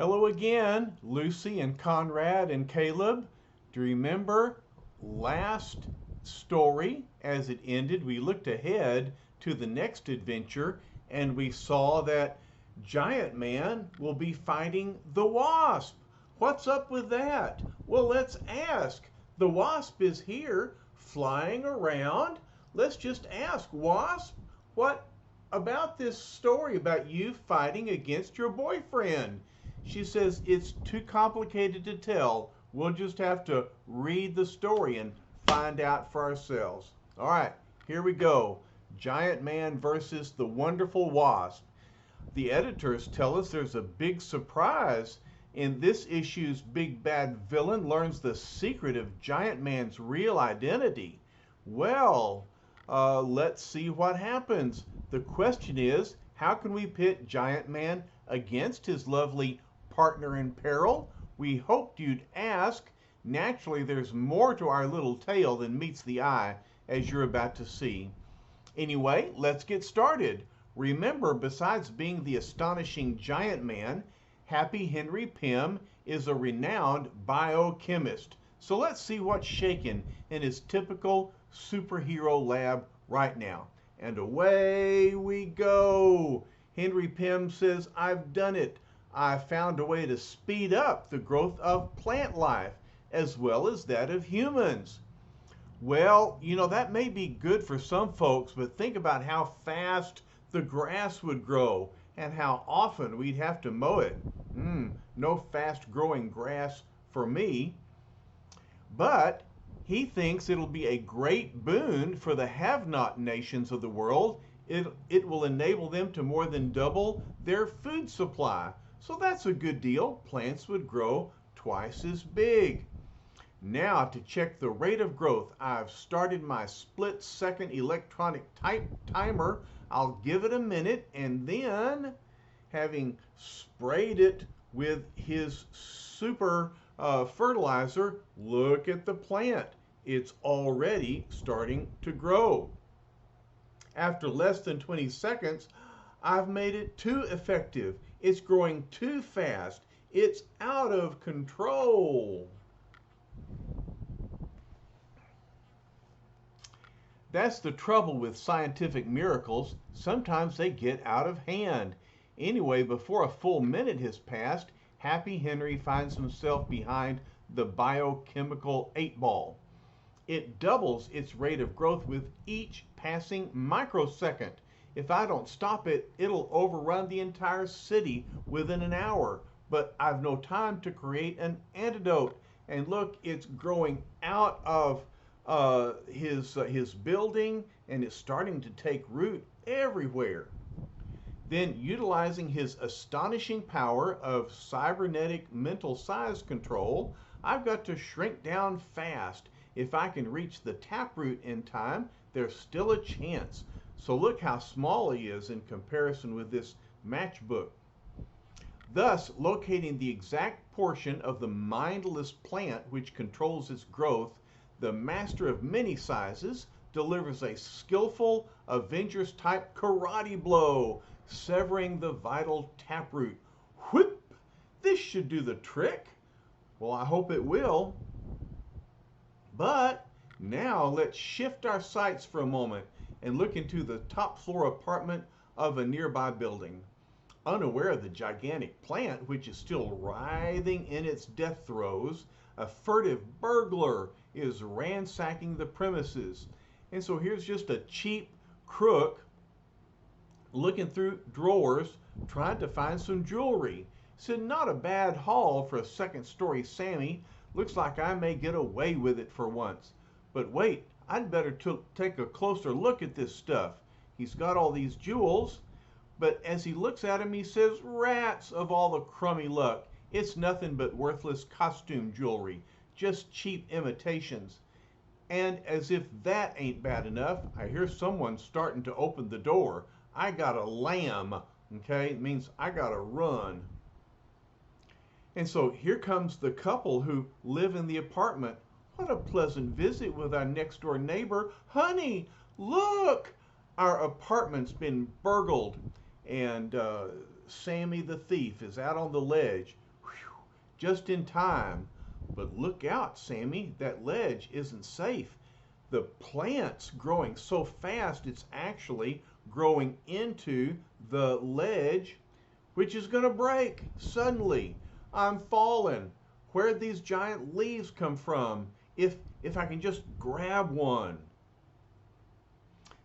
Hello again, Lucy and Conrad and Caleb. Do you remember last story as it ended? We looked ahead to the next adventure and we saw that Giant Man will be fighting the Wasp. What's up with that? Well, let's ask. The Wasp is here flying around. Let's just ask, Wasp, what about this story about you fighting against your boyfriend? She says it's too complicated to tell. We'll just have to read the story and find out for ourselves. All right, here we go. Giant Man versus the Wonderful Wasp. The editors tell us there's a big surprise. In this issue's big bad villain learns the secret of Giant Man's real identity. Well, let's see what happens. The question is, how can we pit Giant Man against his lovely partner in peril? We hoped you'd ask. Naturally, there's more to our little tale than meets the eye, as you're about to see. Anyway, let's get started. Remember, besides being the astonishing Giant Man, Happy Henry Pym is a renowned biochemist. So let's see what's shaking in his typical superhero lab right now. And away we go. Henry Pym says, I've done it. I found a way to speed up the growth of plant life as well as that of humans. Well, you know, that may be good for some folks, but think about how fast the grass would grow and how often we'd have to mow it. No fast growing grass for me. But he thinks it'll be a great boon for the have-not nations of the world. It will enable them to more than double their food supply. So that's a good deal. Plants would grow twice as big. Now, to check the rate of growth, I've started my split-second electronic timer. I'll give it a minute, and then, having sprayed it with his super fertilizer, look at the plant. It's already starting to grow. After less than 20 seconds, I've made it too effective. It's growing too fast. It's out of control. That's the trouble with scientific miracles. Sometimes they get out of hand. Anyway, before a full minute has passed, Happy Henry finds himself behind the biochemical 8-ball. It doubles its rate of growth with each passing microsecond. If I don't stop it, it'll overrun the entire city within an hour. But I've no time to create an antidote. And look, it's growing out of his building, and it's starting to take root everywhere. Then, utilizing his astonishing power of cybernetic mental size control, I've got to shrink down fast. If I can reach the taproot in time, there's still a chance. So look how small he is in comparison with this matchbook. Thus, locating the exact portion of the mindless plant which controls its growth, the master of many sizes delivers a skillful Avengers-type karate blow, severing the vital taproot. Whoop! This should do the trick. Well, I hope it will. But now let's shift our sights for a moment and look into the top floor apartment of a nearby building. Unaware of the gigantic plant, which is still writhing in its death throes, a furtive burglar is ransacking the premises. And so here's just a cheap crook looking through drawers, trying to find some jewelry. Said, not a bad haul for a second-story Sammy. Looks like I may get away with it for once. But wait, I'd better take a closer look at this stuff. He's got all these jewels, but as he looks at him, he says, rats of all the crummy luck. It's nothing but worthless costume jewelry, just cheap imitations. And as if that ain't bad enough, I hear someone starting to open the door. I got a lamb, okay? It means I gotta run. And so here comes the couple who live in the apartment. What a pleasant visit with our next door neighbor. Honey, look! Our apartment's been burgled, and Sammy the thief is out on the ledge. just in time. But look out, Sammy, that ledge isn't safe. The plant's growing so fast it's actually growing into the ledge, which is going to break suddenly. I'm falling. Where'd these giant leaves come from? If I can just grab one.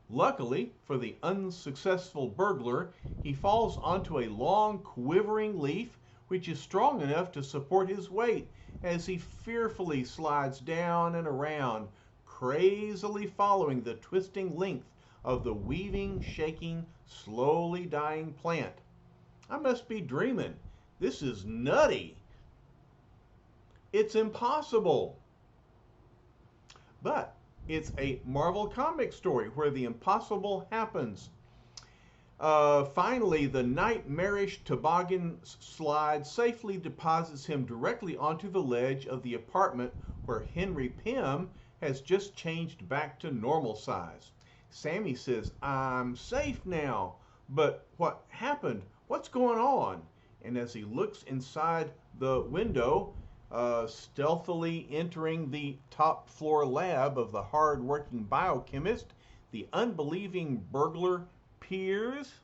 Luckily for the unsuccessful burglar, he falls onto a long, quivering leaf which is strong enough to support his weight as he fearfully slides down and around, crazily following the twisting length of the weaving, shaking, slowly dying plant. I must be dreaming. This is nutty. It's impossible. But it's a Marvel comic story where the impossible happens. Finally, the nightmarish toboggan slide safely deposits him directly onto the ledge of the apartment where Henry Pym has just changed back to normal size. Sammy says, "I'm safe now." But what happened? What's going on? And as he looks inside the window, stealthily entering the top floor lab of the hard-working biochemist, the unbelieving burglar peers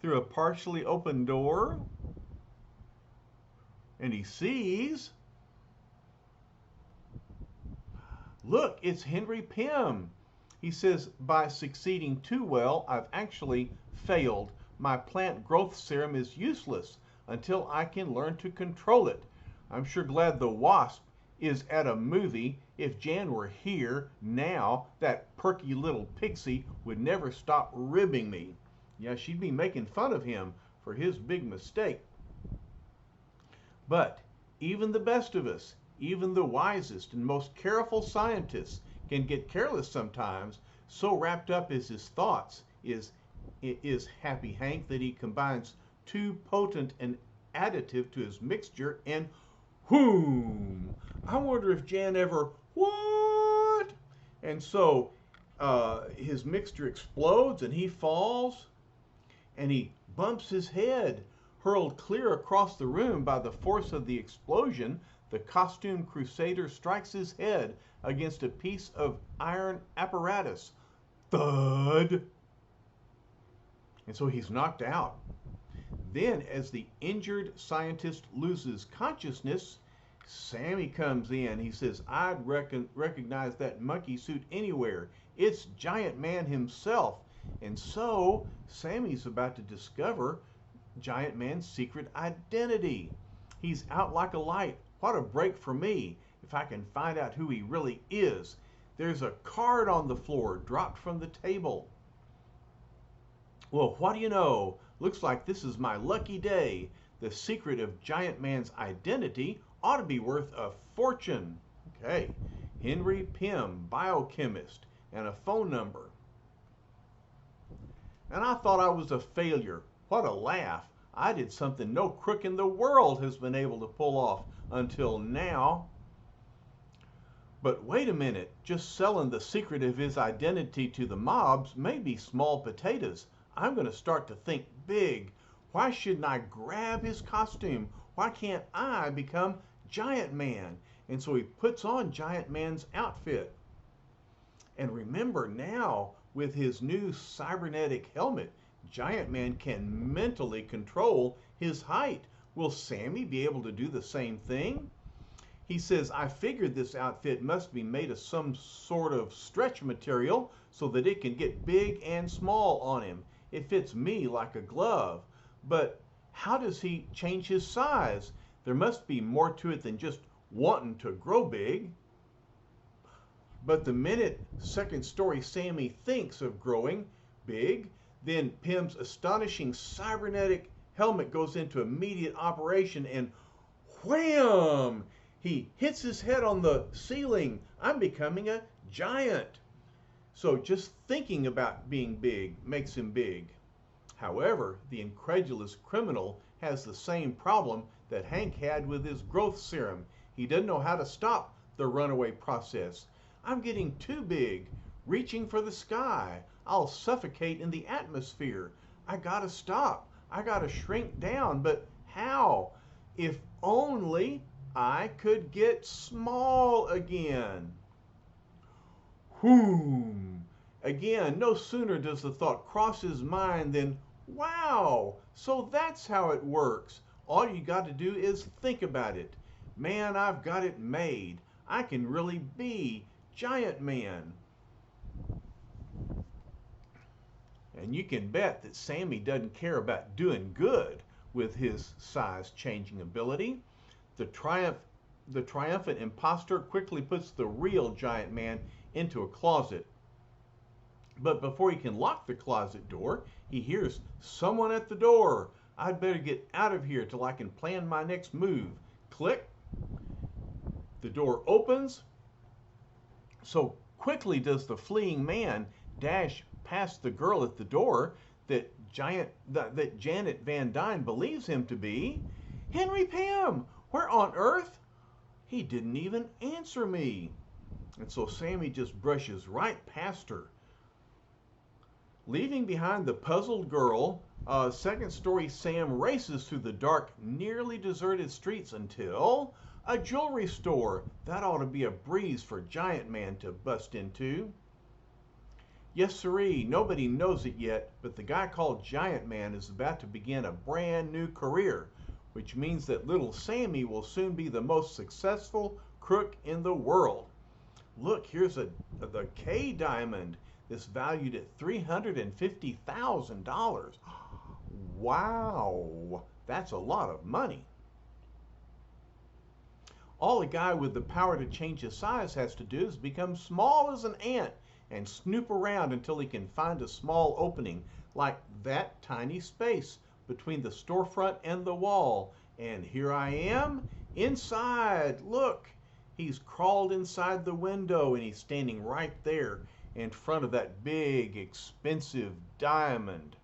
through a partially open door, and he sees, look, it's Henry Pym. He says, "By succeeding too well, I've actually failed. My plant growth serum is useless until I can learn to control it. I'm sure glad the Wasp is at a movie. If Jan were here now, that perky little pixie would never stop ribbing me." Yeah, she'd be making fun of him for his big mistake. But even the best of us, even the wisest and most careful scientists can get careless sometimes. So wrapped up is his thoughts is Happy Hank that he combines too potent an additive to his mixture, and whoom! I wonder if Jan ever, what? And so his mixture explodes and he falls and he bumps his head. Hurled clear across the room by the force of the explosion, the costume crusader strikes his head against a piece of iron apparatus. Thud! And so he's knocked out. Then, as the injured scientist loses consciousness, Sammy comes in. He says, "I'd recognize that monkey suit anywhere. It's Giant Man himself." And so Sammy's about to discover Giant Man's secret identity. He's out like a light. What a break for me if I can find out who he really is. There's a card on the floor dropped from the table. Well, what do you know? Looks like this is my lucky day. The secret of Giant Man's identity ought to be worth a fortune. Okay, Henry Pym, biochemist, and a phone number. And I thought I was a failure. What a laugh. I did something no crook in the world has been able to pull off until now. But wait a minute, just selling the secret of his identity to the mobs may be small potatoes. I'm going to start to think big. Why shouldn't I grab his costume? Why can't I become Giant Man? And so he puts on Giant Man's outfit. And remember now, with his new cybernetic helmet, Giant Man can mentally control his height. Will Sammy be able to do the same thing? He says, "I figured this outfit must be made of some sort of stretch material so that it can get big and small on him. It fits me like a glove. But how does he change his size? There must be more to it than just wanting to grow big." But the minute second story Sammy thinks of growing big, then Pym's astonishing cybernetic helmet goes into immediate operation and wham! He hits his head on the ceiling. I'm becoming a giant. So just thinking about being big makes him big. However, the incredulous criminal has the same problem that Hank had with his growth serum. He doesn't know how to stop the runaway process. I'm getting too big, reaching for the sky. I'll suffocate in the atmosphere. I gotta stop. I gotta shrink down, but how? If only I could get small again. Whoom! Again, no sooner does the thought cross his mind than, wow, so that's how it works. All you got to do is think about it. Man, I've got it made. I can really be Giant Man. And you can bet that Sammy doesn't care about doing good with his size-changing ability. The triumphant imposter quickly puts the real Giant Man into a closet. But before he can lock the closet door, he hears someone at the door. I'd better get out of here till I can plan my next move. Click. The door opens. So quickly does the fleeing man dash past the girl at the door that Janet Van Dyne believes him to be. Henry Pym, where on earth? He didn't even answer me. And so Sammy just brushes right past her. Leaving behind the puzzled girl, second story Sam races through the dark, nearly deserted streets until a jewelry store. That ought to be a breeze for Giant Man to bust into. Yes, sirree, nobody knows it yet, but the guy called Giant Man is about to begin a brand new career, which means that little Sammy will soon be the most successful crook in the world. Look, here's the K diamond. It's valued at $350,000. Wow, that's a lot of money. All a guy with the power to change his size has to do is become small as an ant and snoop around until he can find a small opening, like that tiny space between the storefront and the wall. And here I am, inside. Look, he's crawled inside the window and he's standing right there in front of that big, expensive diamond.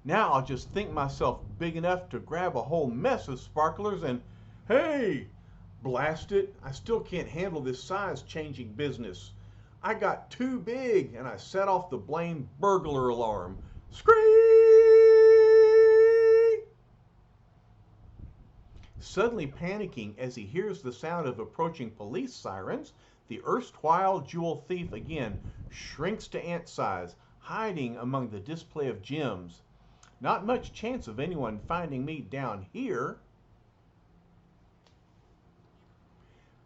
Now I'll just think myself big enough to grab a whole mess of sparklers and, hey, blast it, I still can't handle this size-changing business. I got too big, and I set off the blamed burglar alarm. Scream! Suddenly panicking as he hears the sound of approaching police sirens, the erstwhile jewel thief again shrinks to ant size, hiding among the display of gems. Not much chance of anyone finding me down here.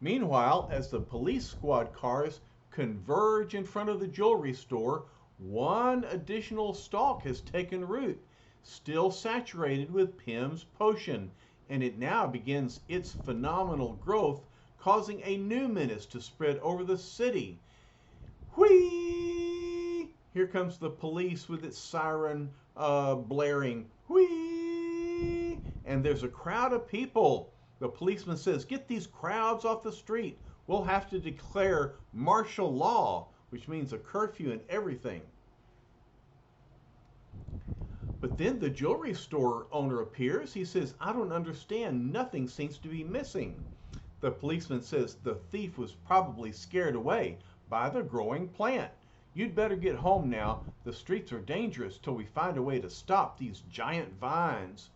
Meanwhile, as the police squad cars converge in front of the jewelry store, one additional stalk has taken root, still saturated with Pym's potion, and it now begins its phenomenal growth, causing a new menace to spread over the city. Whee! Here comes the police with its siren blaring. Whee! And there's a crowd of people. The policeman says, get these crowds off the street. We'll have to declare martial law, which means a curfew and everything. But then the jewelry store owner appears. He says, I don't understand. Nothing seems to be missing. The policeman says the thief was probably scared away by the growing plant. You'd better get home now. The streets are dangerous till we find a way to stop these giant vines.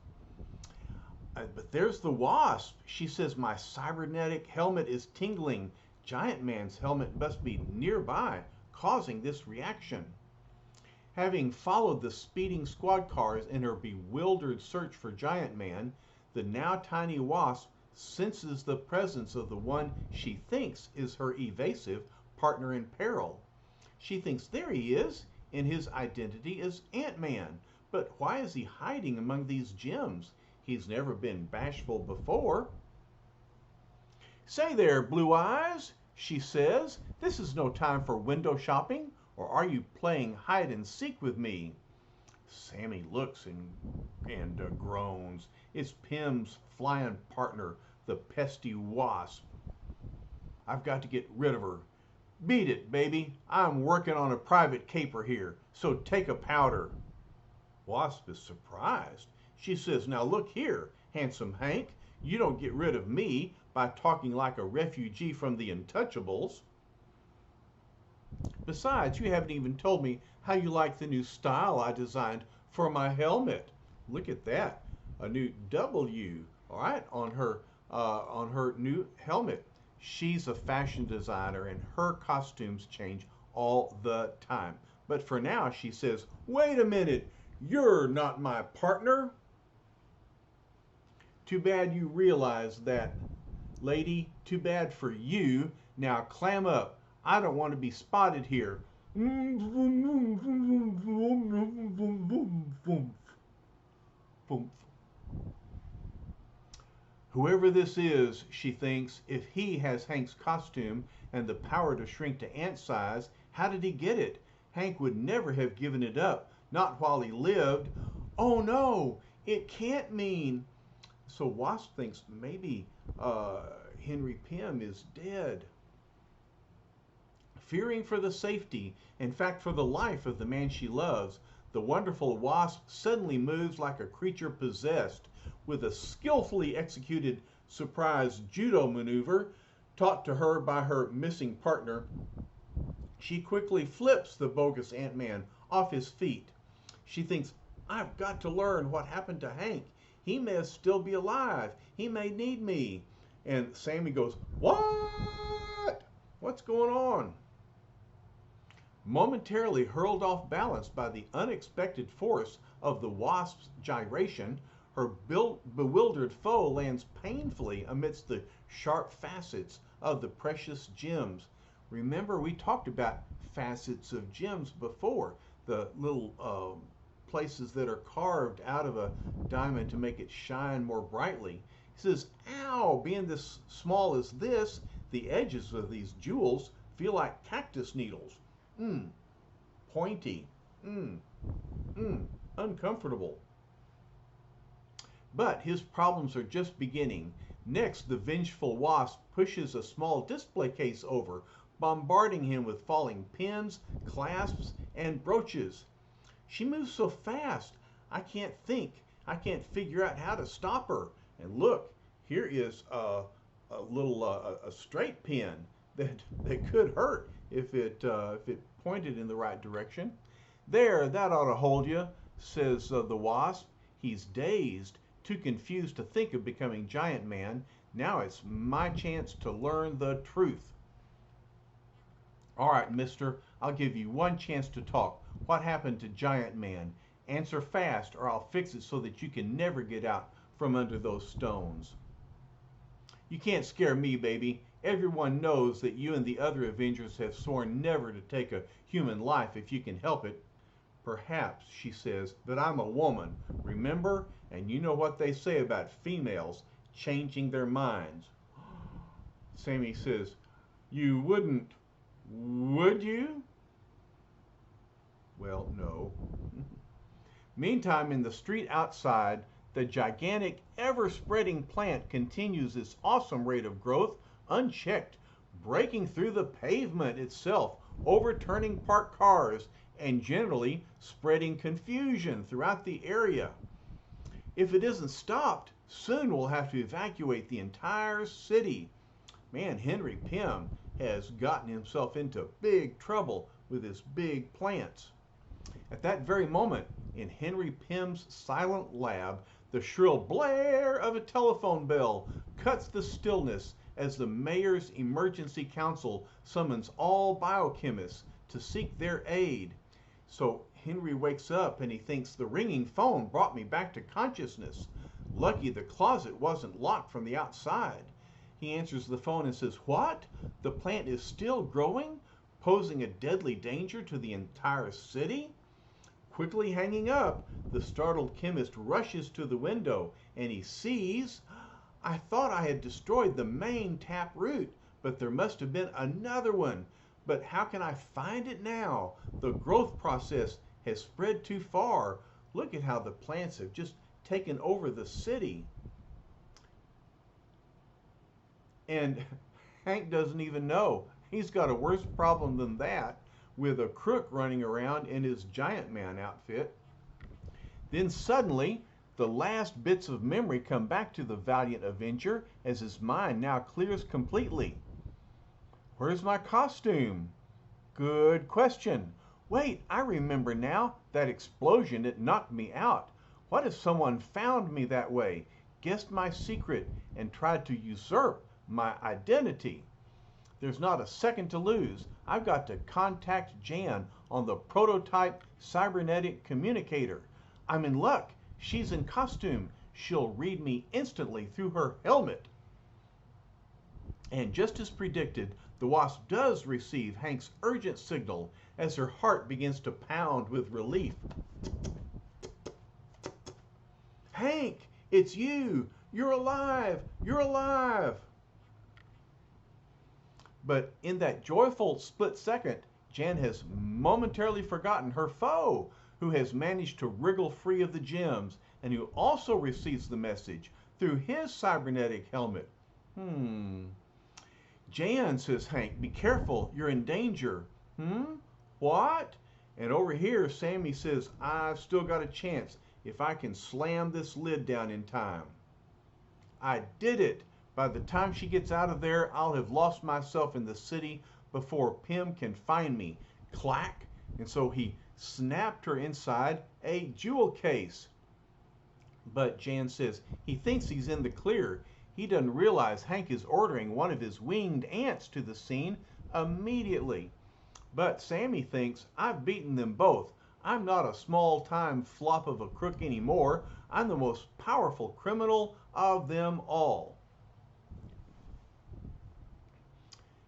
But there's the Wasp. She says my cybernetic helmet is tingling. Giant Man's helmet must be nearby, causing this reaction. Having followed the speeding squad cars in her bewildered search for Giant Man, the now tiny Wasp senses the presence of the one she thinks is her evasive partner in peril. She thinks there he is, in his identity as Ant-Man. But why is he hiding among these gems? He's never been bashful before. Say there, Blue Eyes, she says, this is no time for window shopping, or are you playing hide and seek with me? Sammy looks and groans. It's Pym's flying partner, the pesky Wasp. I've got to get rid of her. Beat it, baby. I'm working on a private caper here, so take a powder. Wasp is surprised. She says, now look here, handsome Hank, you don't get rid of me by talking like a refugee from the Untouchables. Besides, you haven't even told me how you like the new style I designed for my helmet. Look at that. a new W, all right, on her new helmet. She's a fashion designer and her costumes change all the time. But for now, she says, "Wait a minute, you're not my partner." Too bad you realize that, lady. Too bad for you. Now clam up. I don't want to be spotted here. Whoever this is, she thinks, if he has Hank's costume and the power to shrink to ant size, how did he get it? Hank would never have given it up, not while he lived. Oh no, it can't mean. So Wasp thinks maybe Henry Pym is dead. Fearing for the safety, in fact for the life of the man she loves, the wonderful Wasp suddenly moves like a creature possessed. With a skillfully executed surprise judo maneuver taught to her by her missing partner, she quickly flips the bogus Ant-Man off his feet. She thinks, I've got to learn what happened to Hank. He may still be alive. He may need me. And Sammy goes, what? What's going on? Momentarily hurled off balance by the unexpected force of the Wasp's gyration, her bewildered foe lands painfully amidst the sharp facets of the precious gems. Remember, we talked about facets of gems before, the little places that are carved out of a diamond to make it shine more brightly. He says, ow, being this small as this, the edges of these jewels feel like cactus needles. Pointy. Uncomfortable. But his problems are just beginning. Next, the vengeful Wasp pushes a small display case over, bombarding him with falling pins, clasps, and brooches. She moves so fast, I can't figure out how to stop her. And look, here is a little a straight pin that could hurt if it pointed in the right direction. There, that ought to hold you, says the Wasp. He's dazed, too confused to think of becoming Giant Man. Now it's my chance to learn the truth. All right, mister, I'll give you one chance to talk. What happened to Giant Man? Answer fast or I'll fix it so that you can never get out from under those stones. You can't scare me, baby. Everyone knows that you and the other Avengers have sworn never to take a human life if you can help it. Perhaps, she says, but I'm a woman, remember? And you know what they say about females changing their minds. Sammy says, you wouldn't, would you? Well, no. Meantime, in the street outside, the gigantic, ever-spreading plant continues its awesome rate of growth unchecked, breaking through the pavement itself, overturning parked cars, and generally spreading confusion throughout the area. If it isn't stopped, soon we'll have to evacuate the entire city. Man, Henry Pym has gotten himself into big trouble with his big plants. At that very moment, in Henry Pym's silent lab, the shrill blare of a telephone bell cuts the stillness as the mayor's emergency council summons all biochemists to seek their aid. So Henry wakes up and he thinks the ringing phone brought me back to consciousness. Lucky the closet wasn't locked from the outside. He answers the phone and says, what? The plant is still growing, posing a deadly danger to the entire city? Quickly hanging up, the startled chemist rushes to the window and he sees, I thought I had destroyed the main tap root, but there must have been another one. But how can I find it now? The growth process has spread too far. Look at how the plants have just taken over the city. And Hank doesn't even know. He's got a worse problem than that, with a crook running around in his Giant Man outfit. Then suddenly, the last bits of memory come back to the valiant Avenger as his mind now clears completely. Where's my costume? Good question. Wait, I remember now. That explosion, it knocked me out. What if someone found me that way, guessed my secret, and tried to usurp my identity? There's not a second to lose. I've got to contact Jan on the prototype cybernetic communicator. I'm in luck. She's in costume. She'll read me instantly through her helmet. And just as predicted, the Wasp does receive Hank's urgent signal as her heart begins to pound with relief. Hank, it's you! You're alive! You're alive! But in that joyful split second, Jan has momentarily forgotten her foe, who has managed to wriggle free of the gems and who also receives the message through his cybernetic helmet. Jan, says Hank, be careful, you're in danger. What? And over here, Sammy says, I've still got a chance if I can slam this lid down in time. I did it. By the time she gets out of there, I'll have lost myself in the city before Pym can find me. Clack! And so he snapped her inside a jewel case. But Jan says he thinks he's in the clear. He doesn't realize Hank is ordering one of his winged ants to the scene immediately. But Sammy thinks, I've beaten them both. I'm not a small-time flop of a crook anymore. I'm the most powerful criminal of them all.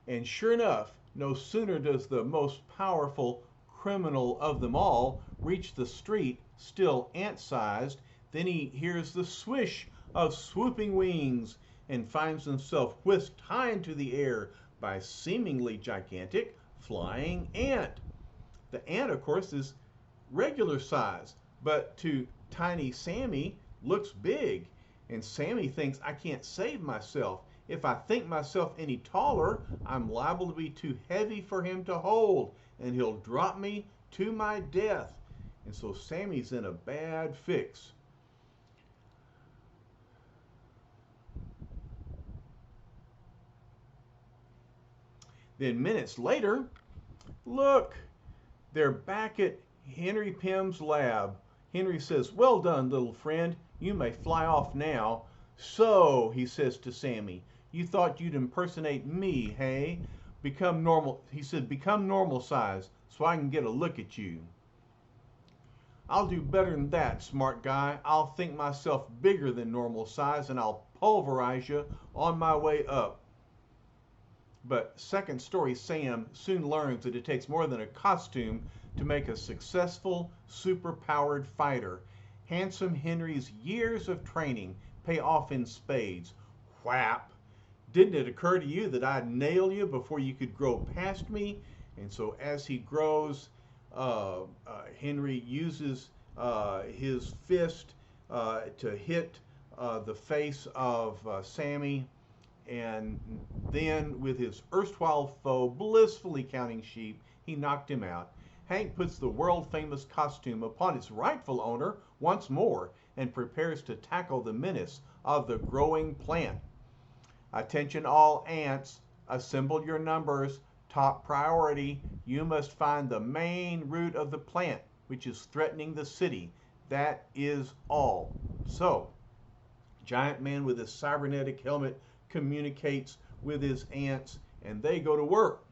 And sure enough, no sooner does the most powerful criminal of them all reach the street, still ant-sized, than he hears the swish of swooping wings and finds himself whisked high into the air by a seemingly gigantic flying ant. The ant, of course, is regular size, but to tiny Sammy looks big. And Sammy thinks, I can't save myself. If I think myself any taller, I'm liable to be too heavy for him to hold, and he'll drop me to my death. And so Sammy's in a bad fix. Then minutes later, look, they're back at Henry Pym's lab. Henry says, well done, little friend. You may fly off now. So, he says to Sammy, you thought you'd impersonate me, hey? Become normal. He said, become normal size so I can get a look at you. I'll do better than that, smart guy. I'll think myself bigger than normal size and I'll pulverize you on my way up. But second story Sam soon learns that it takes more than a costume to make a successful, super-powered fighter. Handsome Henry's years of training pay off in spades. Whap! Didn't it occur to you that I'd nail you before you could grow past me? And so as he grows, Henry uses his fist to hit the face of Sammy, and then with his erstwhile foe blissfully counting sheep, he knocked him out. Hank puts the world-famous costume upon its rightful owner once more and prepares to tackle the menace of the growing plant. Attention all ants, assemble your numbers. Top priority, you must find the main root of the plant, which is threatening the city. That is all. So, Giant Man with his cybernetic helmet communicates with his ants, and they go to work.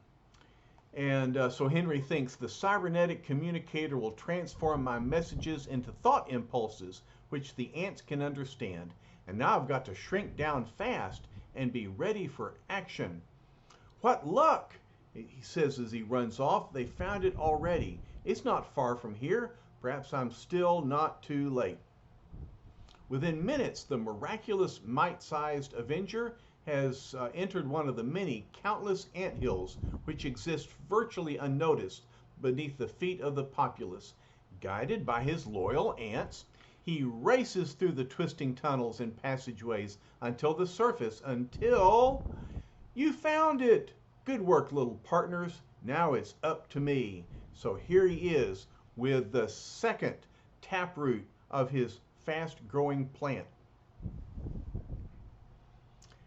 And so Henry thinks the cybernetic communicator will transform my messages into thought impulses, which the ants can understand. And now I've got to shrink down fast and be ready for action. What luck! He says as he runs off. They found it already. It's not far from here. Perhaps I'm still not too late. Within minutes, the miraculous mite-sized Avenger has entered one of the many countless anthills which exist virtually unnoticed beneath the feet of the populace. Guided by his loyal ants, he races through the twisting tunnels and passageways until the surface, until... You found it! Good work, little partners. Now it's up to me. So here he is with the second taproot of his fast-growing plant.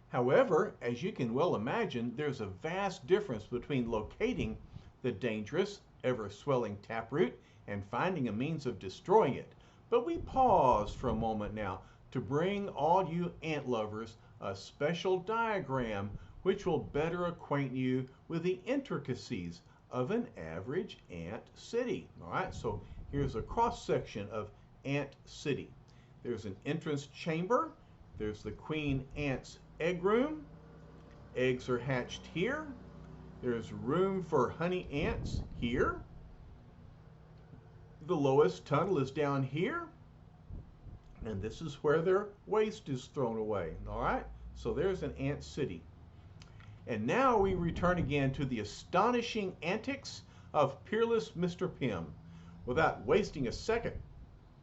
However, as you can well imagine, there's a vast difference between locating the dangerous, ever-swelling taproot and finding a means of destroying it. But we pause for a moment now to bring all you ant lovers a special diagram which will better acquaint you with the intricacies of an average ant city. All right, so here's a cross section of ant city. There's an entrance chamber. There's the queen ant's egg room. Eggs are hatched here. There's room for honey ants here. The lowest tunnel is down here. And this is where their waste is thrown away. All right, so there's an ant city. And now we return again to the astonishing antics of peerless Mr. Pym. Without wasting a second,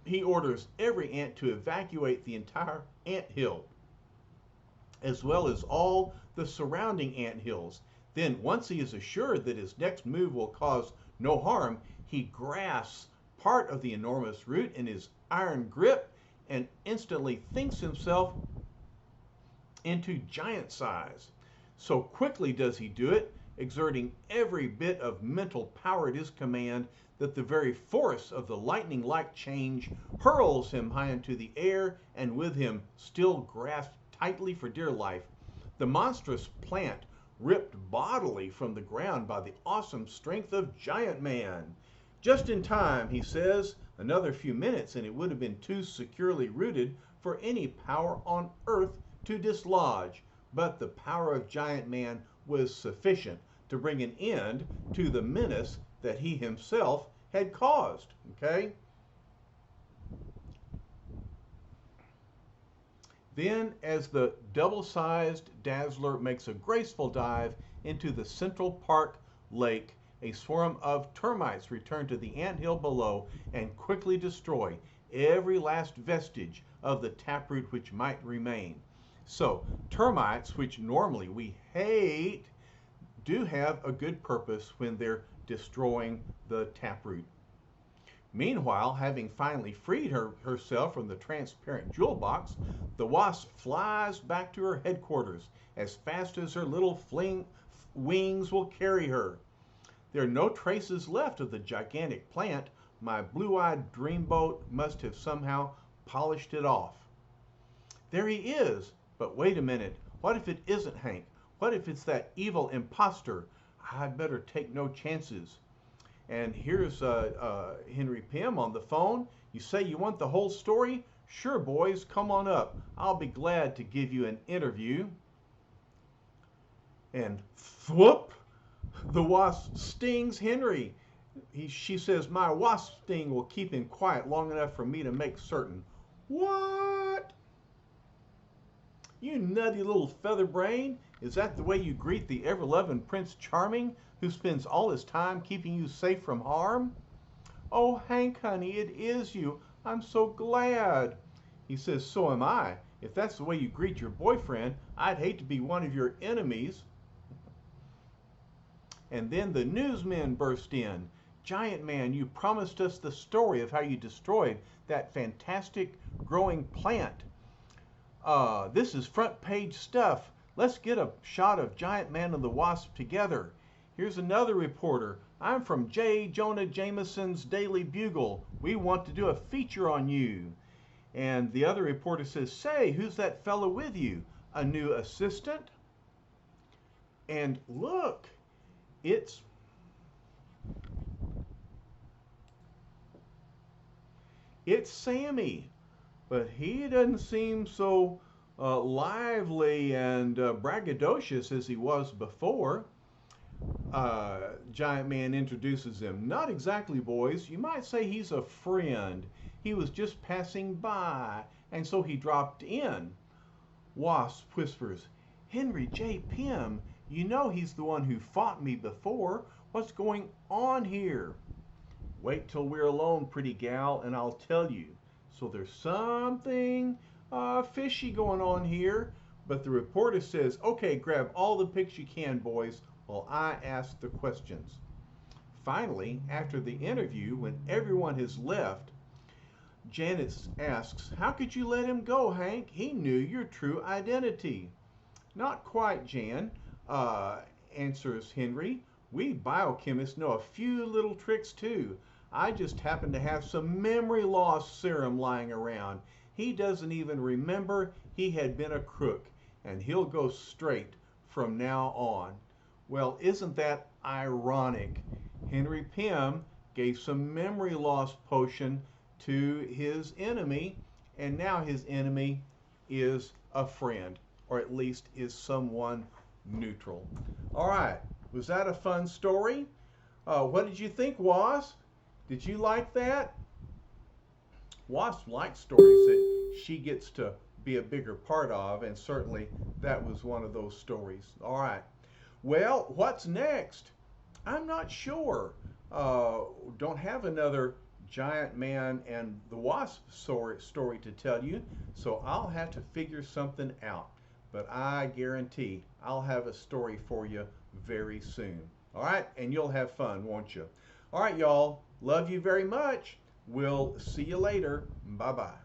he orders every ant to evacuate the entire ant hill, as well as all the surrounding ant hills. Then, once he is assured that his next move will cause no harm, he grasps part of the enormous root in his iron grip and instantly thinks himself into giant size. So quickly does he do it, exerting every bit of mental power at his command, that the very force of the lightning-like change hurls him high into the air, and with him, still grasped tightly for dear life, the monstrous plant ripped bodily from the ground by the awesome strength of Giant Man. Just in time, he says, another few minutes and it would have been too securely rooted for any power on earth to dislodge. But the power of Giant Man was sufficient to bring an end to the menace that he himself had caused. Okay? Then, as the double-sized Dazzler makes a graceful dive into the Central Park lake, a swarm of termites return to the anthill below and quickly destroy every last vestige of the taproot which might remain. So, termites, which normally we hate, do have a good purpose when they're destroying the taproot. Meanwhile, having finally freed herself from the transparent jewel box, the wasp flies back to her headquarters as fast as her little wings will carry her. There are no traces left of the gigantic plant. My blue-eyed dreamboat must have somehow polished it off. There he is. But wait a minute. What if it isn't Hank? What if it's that evil imposter? I'd better take no chances. And here's Henry Pym on the phone. You say you want the whole story? Sure, boys, come on up. I'll be glad to give you an interview. And thwop, the wasp stings Henry. She says, my wasp sting will keep him quiet long enough for me to make certain. What? You nutty little featherbrain. Is that the way you greet the ever-loving Prince Charming, who spends all his time keeping you safe from harm? Oh, Hank, honey, it is you. I'm so glad. He says, so am I. If that's the way you greet your boyfriend, I'd hate to be one of your enemies. And then the newsmen burst in. Giant Man, you promised us the story of how you destroyed that fantastic growing plant. This is front page stuff. Let's get a shot of Giant Man and the Wasp together. Here's another reporter. I'm from J. Jonah Jameson's Daily Bugle. We want to do a feature on you. And the other reporter says, say, who's that fellow with you? A new assistant? And look, it's Sammy. But he doesn't seem so lively and braggadocious as he was before. Giant Man introduces him. Not exactly, boys. You might say he's a friend. He was just passing by, and so he dropped in. Wasp whispers, Henry J. Pym, you know he's the one who fought me before. What's going on here? Wait till we're alone, pretty gal, and I'll tell you. So there's something fishy going on here. But the reporter says, okay, grab all the pics you can, boys, while I ask the questions. Finally, after the interview, when everyone has left, Janet asks, how could you let him go, Hank? He knew your true identity. Not quite, Jan, answers Henry. We biochemists know a few little tricks too. I just happen to have some memory loss serum lying around. He doesn't even remember he had been a crook, and he'll go straight from now on. Well, isn't that ironic? Henry Pym gave some memory loss potion to his enemy, and now his enemy is a friend, or at least is someone neutral. All right, was that a fun story? What did you think, Wasp? Did you like that? Wasp likes stories that she gets to be a bigger part of, and certainly that was one of those stories. All right. Well, what's next? I'm not sure. Don't have another Giant Man and the Wasp story to tell you, so I'll have to figure something out. But I guarantee I'll have a story for you very soon. All right, and you'll have fun, won't you? All right, y'all. Love you very much. We'll see you later. Bye-bye.